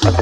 As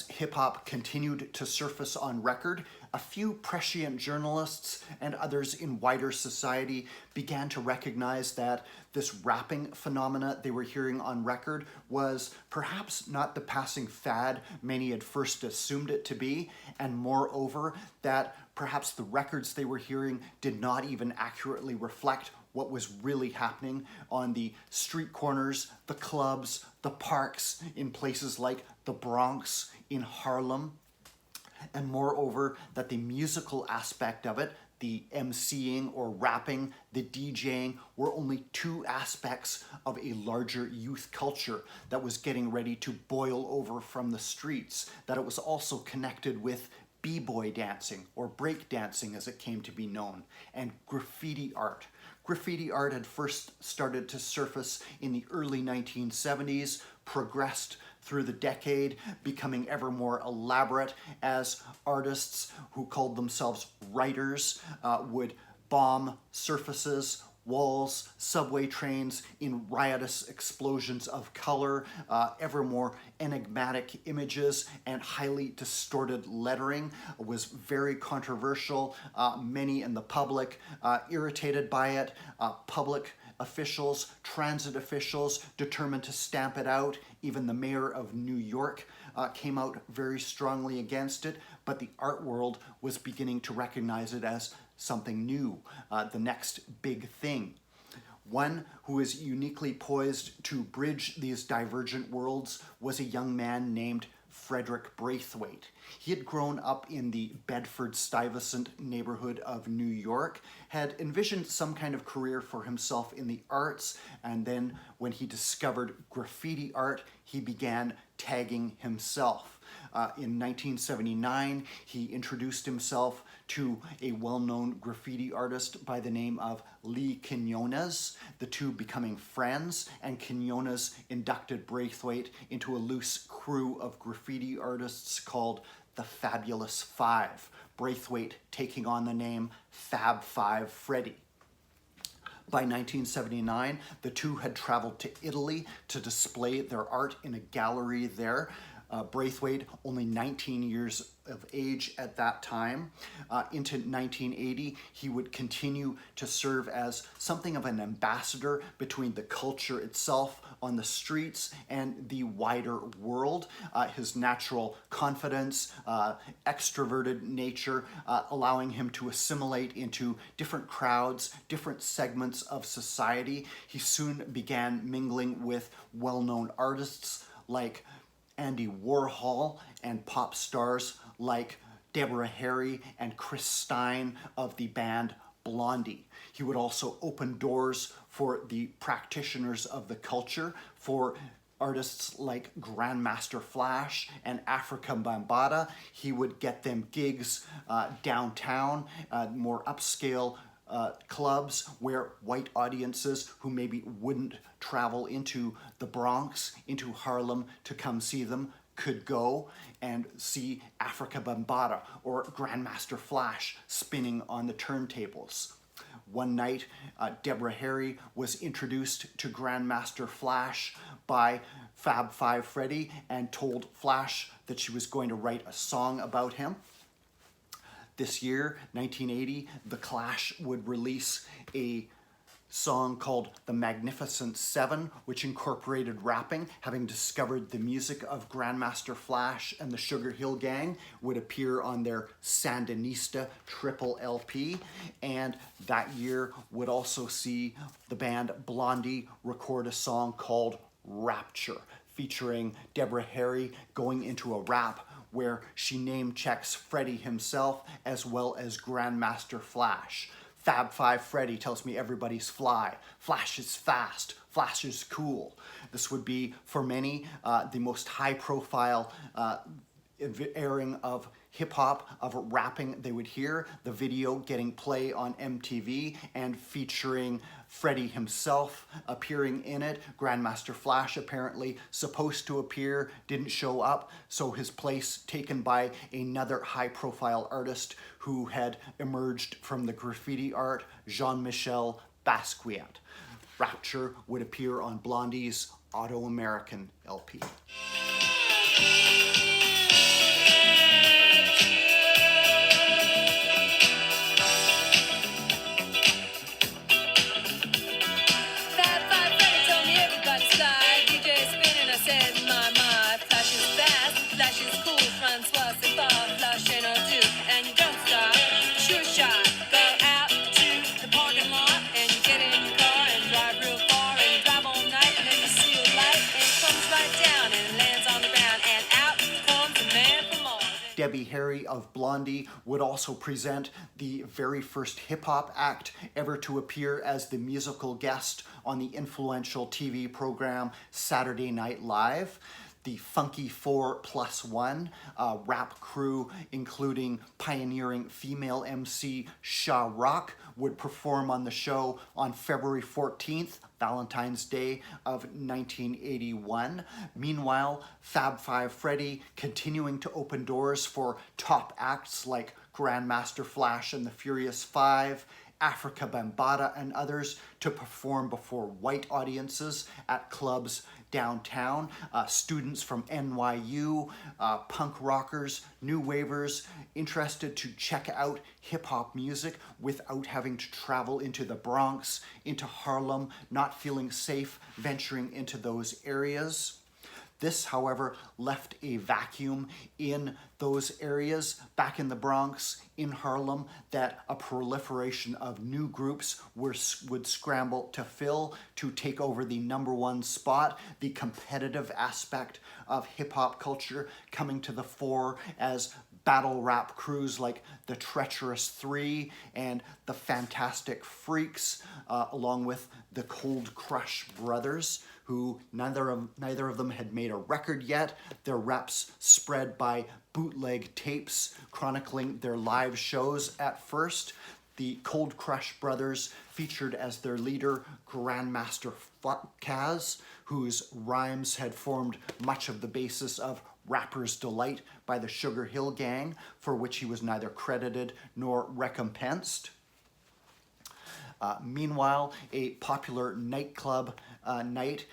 hip-hop continued to surface on record, a few prescient journalists and others in wider society began to recognize that this rapping phenomena they were hearing on record was perhaps not the passing fad many had first assumed it to be, and moreover, that perhaps the records they were hearing did not even accurately reflect what was really happening on the street corners, the clubs, the parks in places like the Bronx, in Harlem, and moreover, that the musical aspect of it, the MCing or rapping, the DJing, were only two aspects of a larger youth culture that was getting ready to boil over from the streets, that it was also connected with b-boy dancing, or break dancing as it came to be known, and graffiti art. Graffiti art had first started to surface in the early 1970s, progressed through the decade, becoming ever more elaborate as artists who called themselves writers would bomb surfaces, walls, subway trains in riotous explosions of color, ever more enigmatic images, and highly distorted lettering. It was very controversial. Many in the public irritated by it. Public officials, transit officials determined to stamp it out. Even the mayor of New York came out very strongly against it, but the art world was beginning to recognize it as something new, the next big thing. One who is uniquely poised to bridge these divergent worlds was a young man named Frederick Braithwaite. He had grown up in the Bedford-Stuyvesant neighborhood of New York, had envisioned some kind of career for himself in the arts, and then when he discovered graffiti art, he began tagging himself. In 1979, he introduced himself to a well-known graffiti artist by the name of Lee Quinones, the two becoming friends, and Quinones inducted Braithwaite into a loose crew of graffiti artists called the Fabulous Five, Braithwaite taking on the name Fab Five Freddy. By 1979, the two had traveled to Italy to display their art in a gallery there. Braithwaite, only 19 years of age at that time. Into 1980, he would continue to serve as something of an ambassador between the culture itself on the streets and the wider world. His natural confidence, extroverted nature, allowing him to assimilate into different crowds, different segments of society. He soon began mingling with well-known artists like Andy Warhol and pop stars like Deborah Harry and Chris Stein of the band Blondie. He would also open doors for the practitioners of the culture, for artists like Grandmaster Flash and Afrika Bambaataa. He would get them gigs downtown, more upscale clubs where white audiences who maybe wouldn't travel into the Bronx, into Harlem to come see them, could go and see Afrika Bambaataa or Grandmaster Flash spinning on the turntables. One night, Deborah Harry was introduced to Grandmaster Flash by Fab Five Freddy and told Flash that she was going to write a song about him. This year, 1980, The Clash would release a song called The Magnificent Seven, which incorporated rapping. Having discovered the music of Grandmaster Flash and the Sugar Hill Gang, would appear on their Sandinista triple LP, and that year would also see the band Blondie record a song called Rapture, featuring Deborah Harry going into a rap where she name checks Freddy himself as well as Grandmaster Flash. Fab Five Freddy tells me everybody's fly. Flash is fast. Flash is cool. This would be, for many, the most high-profile airing of hip-hop, of rapping they would hear, the video getting play on MTV and featuring Freddie himself appearing in it. Grandmaster Flash apparently supposed to appear, didn't show up, so his place taken by another high-profile artist who had emerged from the graffiti art, Jean-Michel Basquiat. Rapture would appear on Blondie's Auto-American LP. Debbie Harry of Blondie would also present the very first hip-hop act ever to appear as the musical guest on the influential TV program Saturday Night Live. The Funky 4+1 rap crew, including pioneering female MC Sha Rock, would perform on the show on February 14th, Valentine's Day of 1981. Meanwhile, Fab Five Freddy continuing to open doors for top acts like Grandmaster Flash and the Furious Five, Afrika, Bambaataa, and others to perform before white audiences at clubs downtown. Students from NYU, punk rockers, new wavers, interested to check out hip-hop music without having to travel into the Bronx, into Harlem, not feeling safe venturing into those areas. This, however, left a vacuum in those areas, back in the Bronx, in Harlem, that a proliferation of new groups would scramble to fill to take over the #1 spot, the competitive aspect of hip-hop culture coming to the fore as battle rap crews like the Treacherous Three and the Fantastic Freaks, along with the Cold Crush Brothers, who neither of them had made a record yet. Their reps spread by bootleg tapes chronicling their live shows at first. The Cold Crush Brothers featured as their leader Grandmaster Kaz, whose rhymes had formed much of the basis of Rapper's Delight by the Sugar Hill Gang, for which he was neither credited nor recompensed. Meanwhile, a popular nightclub night,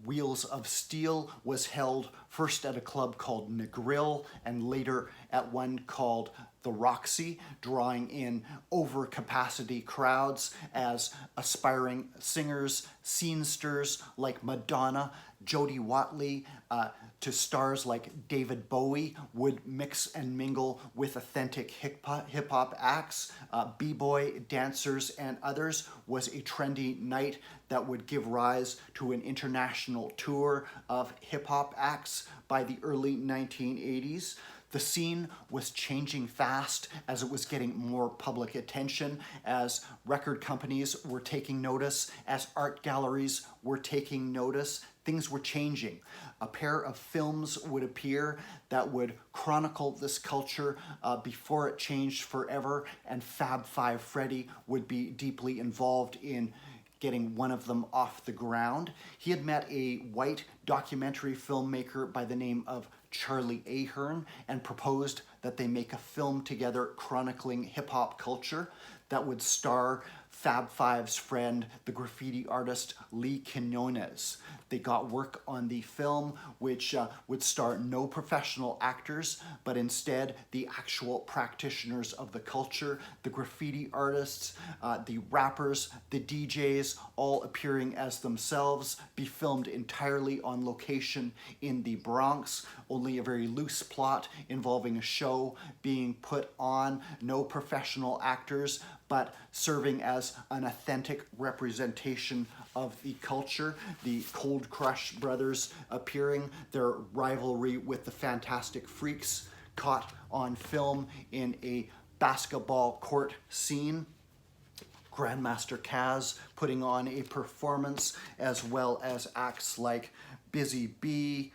Wheels of Steel, was held first at a club called Negril and later at one called the Roxy, drawing in overcapacity crowds as aspiring singers, scenesters like Madonna, Jody Watley, to stars like David Bowie would mix and mingle with authentic hip-hop acts. B-boy dancers and others was a trendy night that would give rise to an international tour of hip-hop acts by the early 1980s. The scene was changing fast as it was getting more public attention, as record companies were taking notice, as art galleries were taking notice. Things were changing. A pair of films would appear that would chronicle this culture before it changed forever, and Fab Five Freddy would be deeply involved in getting one of them off the ground. He had met a white documentary filmmaker by the name of Charlie Ahern and proposed that they make a film together chronicling hip-hop culture that would star Fab Five's friend, the graffiti artist Lee Quinones. They got work on the film, which would star no professional actors, but instead the actual practitioners of the culture, the graffiti artists, the rappers, the DJs, all appearing as themselves, be filmed entirely on location in the Bronx. Only a very loose plot involving a show being put on, no professional actors, but serving as an authentic representation of the culture. The Cold Crush Brothers appearing, their rivalry with the Fantastic Freaks caught on film in a basketball court scene. Grandmaster Kaz putting on a performance, as well as acts like Busy Bee,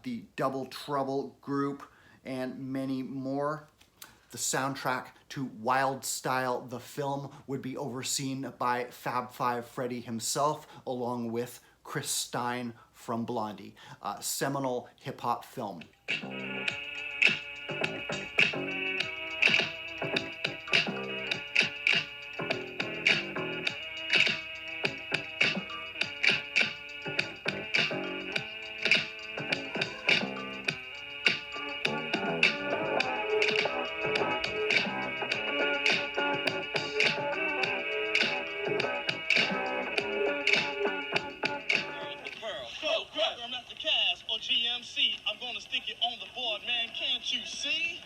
the Double Trouble group, and many more. The soundtrack to Wild Style, the film, would be overseen by Fab Five Freddy himself, along with Chris Stein from Blondie. Seminal hip-hop film. I'm gonna stick it on the board, man. Can't you see?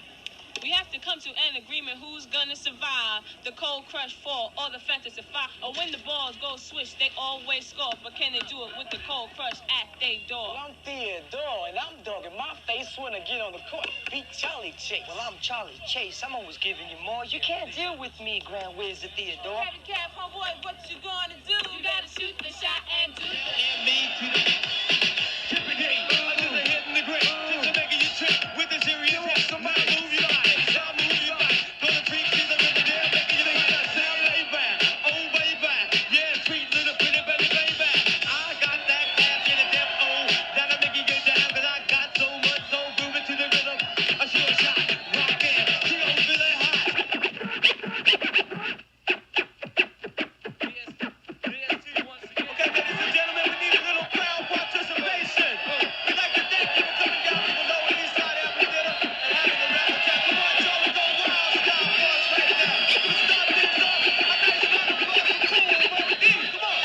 We have to come to an agreement who's gonna survive the cold crush fall or the fantasy fire. Or when the balls go switch, they always score. But can they do it with the cold crush at they door? Well, I'm Theodore, and I'm dogging my face when I get on the court. Beat Charlie Chase. Well, I'm Charlie Chase. I'm always giving you more. You can't deal with me, Grand Wizard Theodore. Heavy cap, homeboy, what you gonna do? You gotta shoot the shot and do it. And me to the tipping day. Just a hit in the grave. Just a making you trip with the serious hit. Somebody move your body. Y'all move your body. Gonna treat kids up in the damn making you think that sound lay back. Oh, baby. Yeah, sweet little pretty baby, baby. I got that gas in the depth. Oh, that'll make you get down. Cause I got so much soul grooving to the rhythm. A sure shot. Rockin'. She don't feel that hot. Okay, ladies and gentlemen, we need a little crowd participation. We'd like to thank you for coming down to the Lower East Side Amphitheater and having a rap attack. Come on, Charlie, go wild style for us right now. To start things off, a nice round of applause for Cool Mo D. Come on.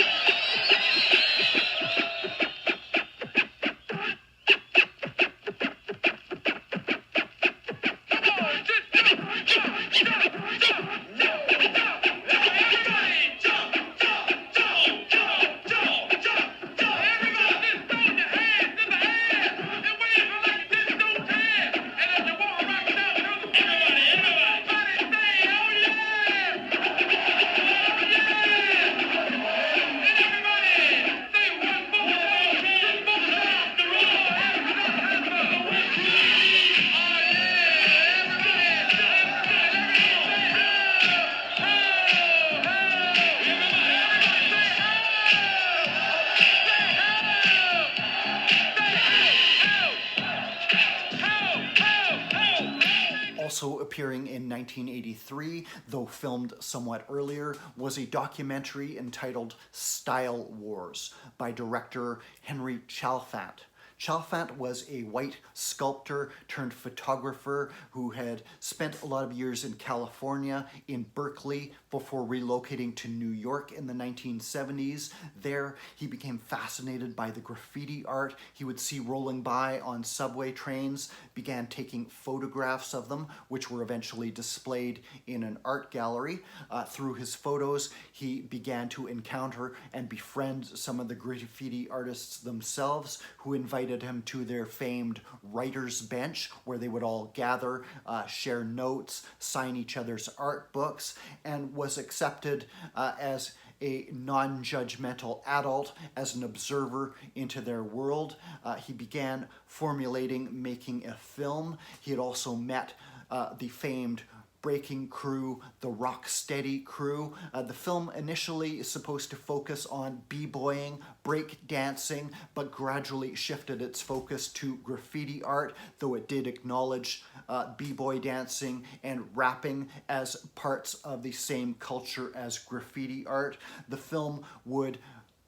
Also appearing in 1983, though filmed somewhat earlier, was a documentary entitled Style Wars by director Henry Chalfant. Chalfant was a white sculptor turned photographer who had spent a lot of years in California, in Berkeley, before relocating to New York in the 1970s. There, he became fascinated by the graffiti art he would see rolling by on subway trains, began taking photographs of them, which were eventually displayed in an art gallery. Through his photos, he began to encounter and befriend some of the graffiti artists themselves, who invited him to their famed writer's bench, where they would all gather, share notes, sign each other's art books, and was accepted as a non-judgmental adult, as an observer into their world. He began formulating making a film. He had also met the famed breaking crew, the Rocksteady crew. The film initially is supposed to focus on b-boying, break dancing, but gradually shifted its focus to graffiti art, though it did acknowledge b-boy dancing and rapping as parts of the same culture as graffiti art. The film would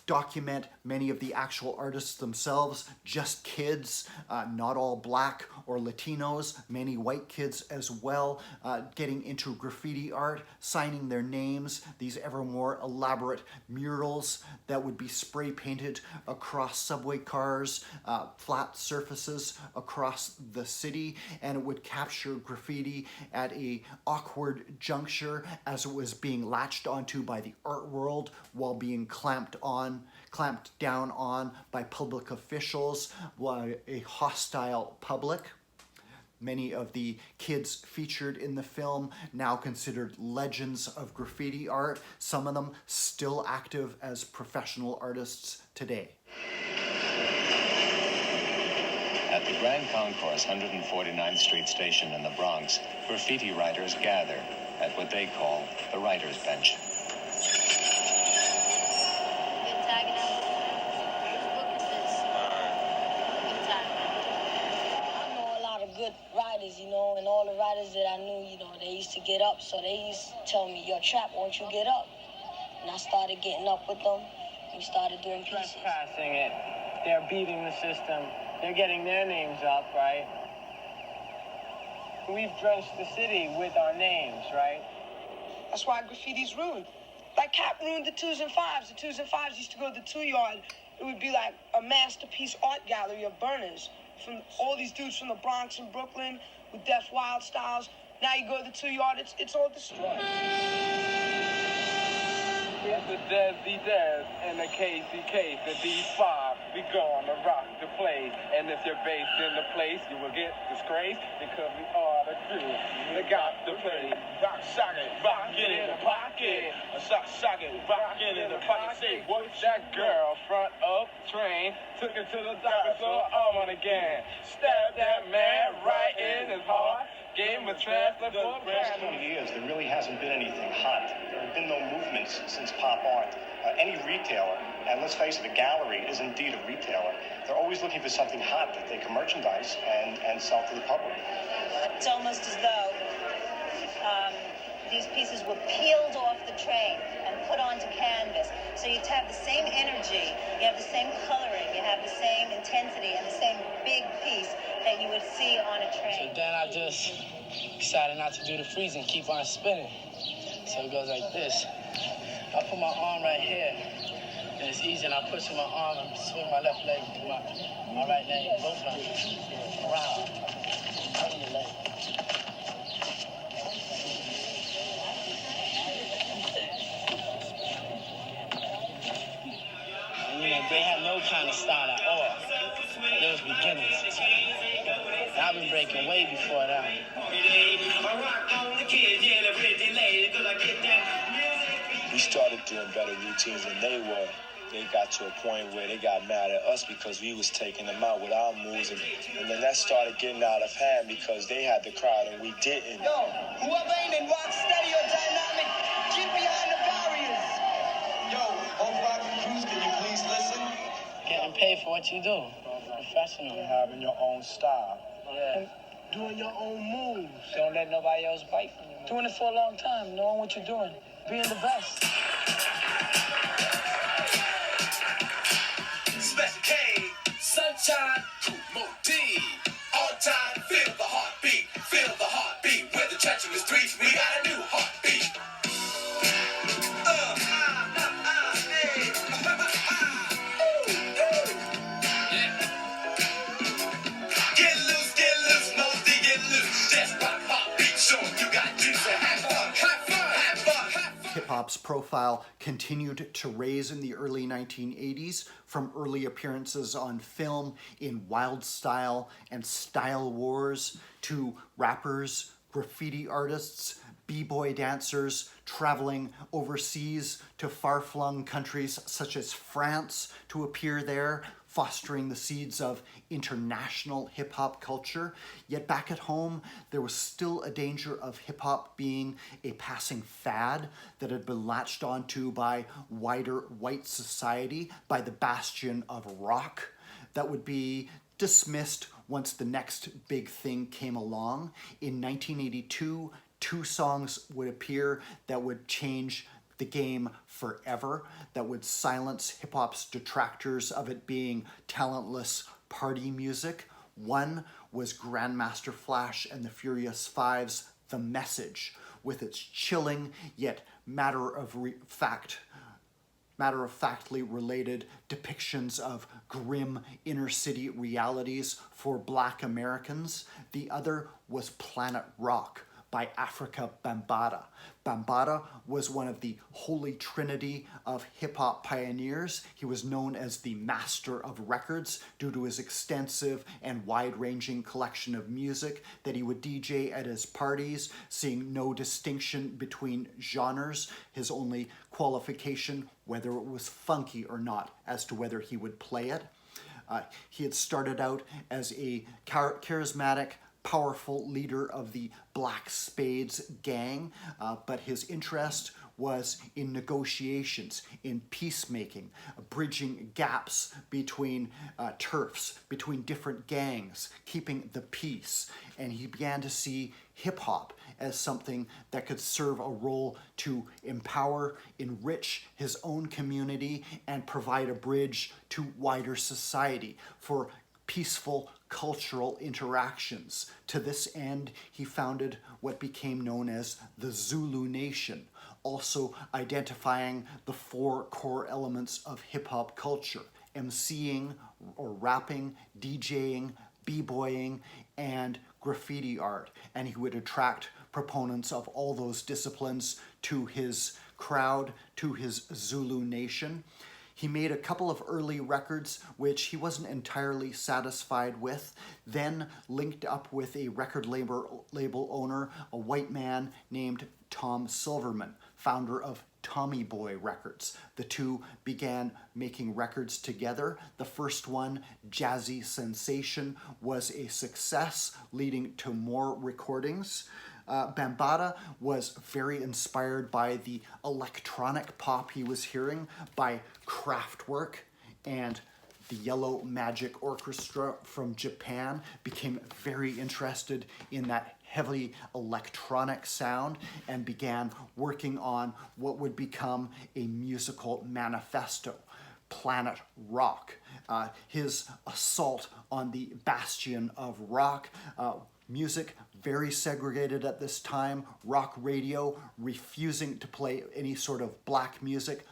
document many of the actual artists themselves, just kids, not all black or Latinos, many white kids as well, getting into graffiti art, signing their names, these ever more elaborate murals that would be spray painted across subway cars, flat surfaces across the city, and it would capture graffiti at a awkward juncture as it was being latched onto by the art world while being clamped down on by public officials, a hostile public. Many of the kids featured in the film now considered legends of graffiti art, some of them still active as professional artists today. At At the Grand Concourse 149th Street station in the Bronx, graffiti writers gather at what they call the writer's bench. You know, and all the writers that I knew, you know, they used to get up, so they used to tell me, yo, Trap, won't you get up? And I started getting up with them. We started doing pieces. Trespassing it, they're beating the system, they're getting their names up, right? We've drenched the city with our names, right? That's why graffiti's ruined. Like Cap ruined the 2s and 5s. The 2s and 5s used to go to the 2 yard. It would be like a masterpiece art gallery of burners. From all these dudes from the Bronx and Brooklyn with Deaf Wild styles. Now you go to the 2 yard, it's all destroyed. It's the Desi Des and the Casey Case and D5. We gonna rock the place. And if you're based in the place, you will get disgraced because we are the crew. They got the place. Rock socket, rock it in the pocket. Socket, rock it in the pocket. Say, what's that girl front of the train? Took it to the doctor, so I'm on again. Stabbed that man right in his heart. Gave him a transplant for the last 20 years, there really hasn't been anything hot. There have been no movements since pop art. Any retailer, and let's face it, a gallery is indeed a retailer. They're always looking for something hot that they can merchandise and sell to the public. It's almost as though these pieces were peeled off the train and put onto canvas. So you have the same energy, you have the same coloring, you have the same intensity and the same big piece that you would see on a train. So then I just decided not to do the freezing, keep on spinning. So it goes like this. I put my arm right here, and it's easy, and I push my arm and swing my left leg to my right leg, both of them around. Swing your leg. And, you know, they had no kind of style at all. They was beginners. And I've been breaking way before that. We started doing better routines than they were. They got to a point where they got mad at us because we was taking them out with our moves, and then that started getting out of hand because they had the crowd and we didn't. Yo, whoever ain't in rock steady or dynamic, get behind the barriers. Yo, all rock crews, can you please listen? Getting paid for what you do. Professional. Having your own style. Yeah. Doing your own moves. Don't let nobody else bite from you. Doing it for a long time, knowing what you're doing. Being the best. Special K, sunshine, more D. All time, feel the heartbeat, feel the heartbeat. Where the treacherous streets, we got a new heartbeat. Get loose, mostly get loose. Just one heartbeat, show you got juice. Have fun, have fun, have fun, have fun. Hip-hop's profile continued to raise in the early 1980s, from early appearances on film in Wild Style and Style Wars to rappers, graffiti artists, b-boy dancers traveling overseas to far-flung countries such as France to appear there, fostering the seeds of international hip-hop culture. Yet back at home, there was still a danger of hip-hop being a passing fad that had been latched onto by wider white society, by the bastion of rock, that would be dismissed once the next big thing came along. In 1982, 2 songs would appear that would change the game forever, that would silence hip-hop's detractors of it being talentless party music. One was Grandmaster Flash and the Furious Five's The Message, with its chilling yet matter-of-factly related depictions of grim inner-city realities for Black Americans. The other was Planet Rock by Afrika Bambaataa. Bambaataa was one of the holy trinity of hip-hop pioneers. He was known as the master of records due to his extensive and wide-ranging collection of music that he would DJ at his parties, seeing no distinction between genres. His only qualification, whether it was funky or not, as to whether he would play it. He had started out as a charismatic, powerful leader of the Black Spades gang, but his interest was in negotiations, in peacemaking, bridging gaps between turfs, between different gangs, keeping the peace. And he began to see hip-hop as something that could serve a role to empower, enrich his own community, and provide a bridge to wider society for peaceful cultural interactions. To this end, he founded what became known as the Zulu Nation, also identifying the 4 core elements of hip-hop culture: MCing or rapping, DJing, b-boying, and graffiti art. And he would attract proponents of all those disciplines to his crowd, to his Zulu Nation. He made a couple of early records which he wasn't entirely satisfied with, then linked up with a record label owner, a white man named Tom Silverman, founder of Tommy Boy Records. The two began making records together. The first one, Jazzy Sensation, was a success, leading to more recordings. Bambaataa was very inspired by the electronic pop he was hearing, by Kraftwerk, and the Yellow Magic Orchestra from Japan. Became very interested in that heavily electronic sound and began working on what would become a musical manifesto, Planet Rock. His assault on the bastion of rock, music very segregated at this time, rock radio refusing to play any sort of black music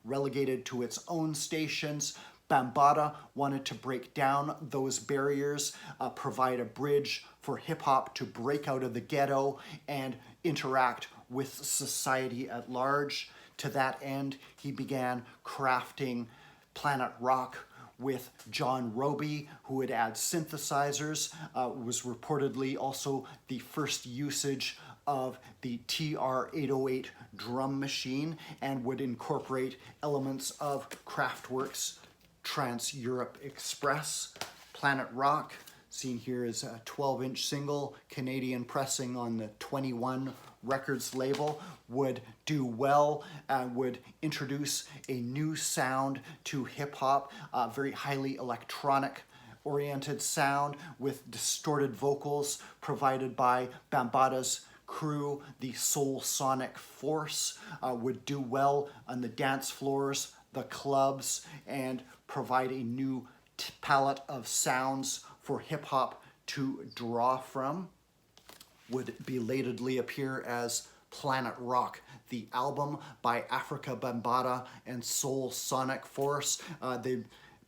relegated to its own stations. Bambaataa wanted to break down those barriers, provide a bridge for hip-hop to break out of the ghetto and interact with society at large. To that end, he began crafting Planet Rock with John Roby, who would add synthesizers, was reportedly also the first usage of the TR-808 drum machine, and would incorporate elements of Kraftwerk's Trans-Europe Express. Planet Rock, seen here is a 12-inch single, Canadian pressing on the 21 Records label, would do well, would introduce a new sound to hip-hop, very highly electronic oriented sound with distorted vocals provided by Bambaataa's crew. The Soul Sonic Force would do well on the dance floors, the clubs, and provide a new palette of sounds for hip-hop to draw from. Would belatedly appear as Planet Rock, the album by Afrika Bambaataa and Soul Sonic Force.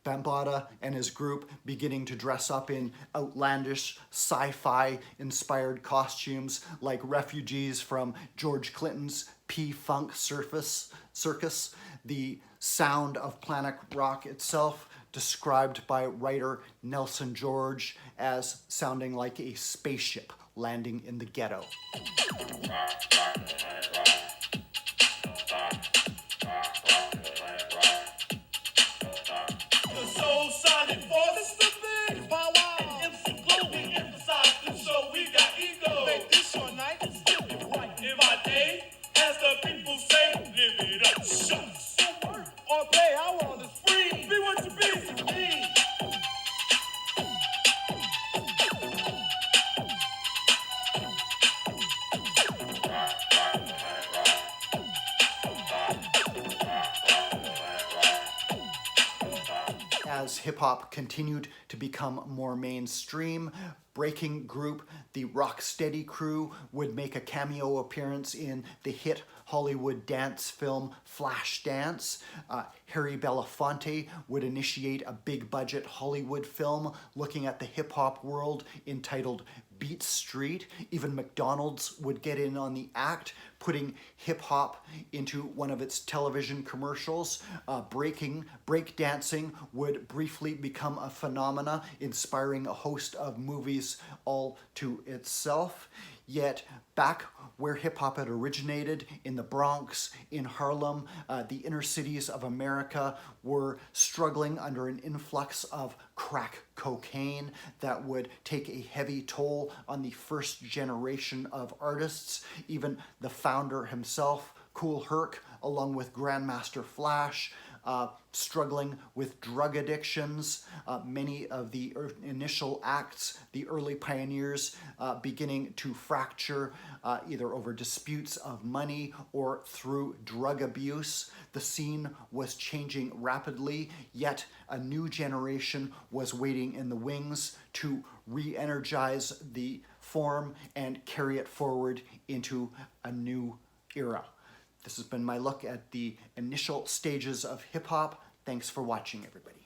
Bambaataa and his group beginning to dress up in outlandish sci-fi inspired costumes like refugees from George Clinton's P-Funk Circus. The sound of Planet Rock itself described by writer Nelson George as sounding like a spaceship landing in the ghetto. The Soul Sonic Force, the big power. MC Glow, we emphasize this show, we got ego. Make this your night, it's different, right? In my day, as the people say, live it up, shucks. Work or pay, I want is free. Be what you be, to me. As hip-hop continued to become more mainstream, breaking group the Rocksteady Crew would make a cameo appearance in the hit Hollywood dance film Flashdance. Harry Belafonte would initiate a big-budget Hollywood film looking at the hip-hop world entitled Beat Street. Even McDonald's would get in on the act, putting hip-hop into one of its television commercials. Breakdancing would briefly become a phenomena, inspiring a host of movies all to itself. Yet back where hip-hop had originated, in the Bronx, in Harlem, the inner cities of America were struggling under an influx of crack cocaine that would take a heavy toll on the first generation of artists. Even the founder himself, Kool Herc, along with Grandmaster Flash, struggling with drug addictions. Many of the initial acts, the early pioneers, beginning to fracture either over disputes of money or through drug abuse. The scene was changing rapidly, yet a new generation was waiting in the wings to re-energize the form and carry it forward into a new era. This has been my look at the initial stages of hip-hop. Thanks for watching, everybody.